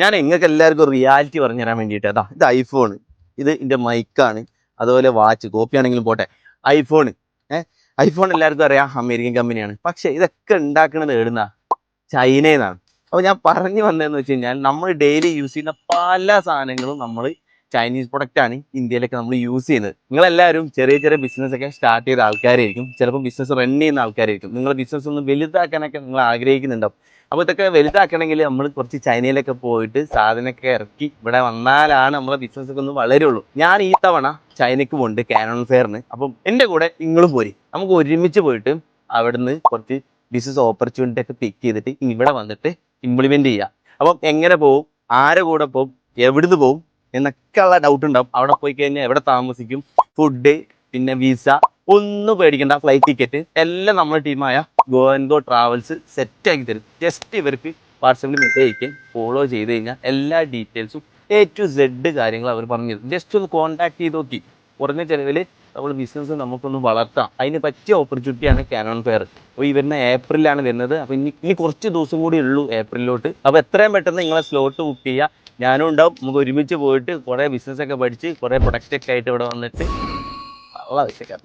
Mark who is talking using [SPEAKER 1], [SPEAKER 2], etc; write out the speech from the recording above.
[SPEAKER 1] ഞാൻ നിങ്ങൾക്ക് എല്ലാവർക്കും റിയാലിറ്റി പറഞ്ഞു തരാൻ വേണ്ടിയിട്ട് അതാ ഇത് ഐഫോൺ, ഇത് എൻ്റെ മൈക്കാണ്, അതുപോലെ വാച്ച്, കോപ്പി ആണെങ്കിലും പോട്ടെ. ഐഫോൺ ഐഫോൺ എല്ലാവർക്കും അറിയാം അമേരിക്കൻ കമ്പനിയാണ്. പക്ഷെ ഇതൊക്കെ ഉണ്ടാക്കുന്നത് എവിടുന്ന? ചൈനയിൽ നിന്നാണ്. അപ്പോൾ ഞാൻ പറഞ്ഞു വന്നതെന്ന് വെച്ച് കഴിഞ്ഞാൽ നമ്മൾ ഡെയിലി യൂസ് ചെയ്യുന്ന പല സാധനങ്ങളും നമ്മൾ ചൈനീസ് പ്രൊഡക്റ്റാണ് ഇന്ത്യയിലൊക്കെ നമ്മൾ യൂസ് ചെയ്യുന്നത്. നിങ്ങളെല്ലാവരും ചെറിയ ചെറിയ ബിസിനസ്സൊക്കെ സ്റ്റാർട്ട് ചെയ്ത ആൾക്കാരായിരിക്കും, ചിലപ്പോൾ ബിസിനസ് റൺ ചെയ്യുന്ന ആൾക്കാരായിരിക്കും. നിങ്ങളുടെ ബിസിനസ് ഒന്ന് വലുതാക്കാനൊക്കെ നിങ്ങൾ ആഗ്രഹിക്കുന്നുണ്ടാവും. അപ്പോൾ ഇതൊക്കെ വലുതാക്കണമെങ്കിൽ നമ്മൾ കുറച്ച് ചൈനയിലൊക്കെ പോയിട്ട് സാധനമൊക്കെ ഇറക്കി ഇവിടെ വന്നാലാണ് നമ്മുടെ ബിസിനസ്സൊക്കെ ഒന്ന് വളരുള്ളൂ. ഞാൻ ഈ തവണ ചൈനയ്ക്ക് പോകുന്നുണ്ട് കാനോൺ ഫെയറിന്. അപ്പം എൻ്റെ കൂടെ നിങ്ങളും പോരി, നമുക്ക് ഒരുമിച്ച് പോയിട്ട് അവിടുന്ന് കുറച്ച് ബിസിനസ് ഓപ്പർച്യൂണിറ്റി ഒക്കെ പിക്ക് ചെയ്തിട്ട് ഇവിടെ വന്നിട്ട് ഇംപ്ലിമെന്റ് ചെയ്യുക. അപ്പം എങ്ങനെ പോകും, ആരെ കൂടെ പോകും, എവിടുന്ന് പോകും എന്നൊക്കെ ഉള്ള ഡൗട്ട് ഉണ്ടാവും. അവിടെ പോയി കഴിഞ്ഞാൽ എവിടെ താമസിക്കും, ഫുഡ്, പിന്നെ വിസ, ഒന്നും പേടിക്കേണ്ട. ഫ്ലൈറ്റ് ടിക്കറ്റ് എല്ലാം നമ്മുടെ ടീമായ go and go travels set ആക്കി തരും. ജസ്റ്റ് ഇവർക്ക് വാട്സപ്പിൽ മെസ്സേജ് അയക്കാൻ ഫോളോ ചെയ്ത് കഴിഞ്ഞാൽ എല്ലാ ഡീറ്റെയിൽസും A to Z കാര്യങ്ങൾ അവർ പറഞ്ഞു തരും. ജസ്റ്റ് ഒന്ന് കോൺടാക്ട് ചെയ്ത് നോക്കി, കുറഞ്ഞ ചിലവിൽ നമ്മൾ ബിസിനസ് നമുക്കൊന്ന് വളർത്താം. അതിന് പറ്റിയ ഓപ്പർച്യൂണിറ്റിയാണ് കാനോൺ ഫെയർ. അപ്പോൾ ഈ വരുന്ന ഏപ്രിലാണ് വരുന്നത്. അപ്പോൾ ഇനി കുറച്ച് ദിവസം കൂടി ഉള്ളൂ ഏപ്രിലോട്ട്. അപ്പോൾ എത്രയും പെട്ടെന്ന് നിങ്ങളെ സ്ലോട്ട് ബുക്ക് ചെയ്യുക. ഞാനും ഉണ്ടാവും. നമുക്ക് ഒരുമിച്ച് പോയിട്ട് കുറേ ബിസിനസ്സൊക്കെ പഠിച്ച് കുറേ പ്രൊഡക്റ്റൊക്കെ ആയിട്ട് ഇവിടെ വന്നിട്ട് ഉള്ള ആവശ്യക്കാർ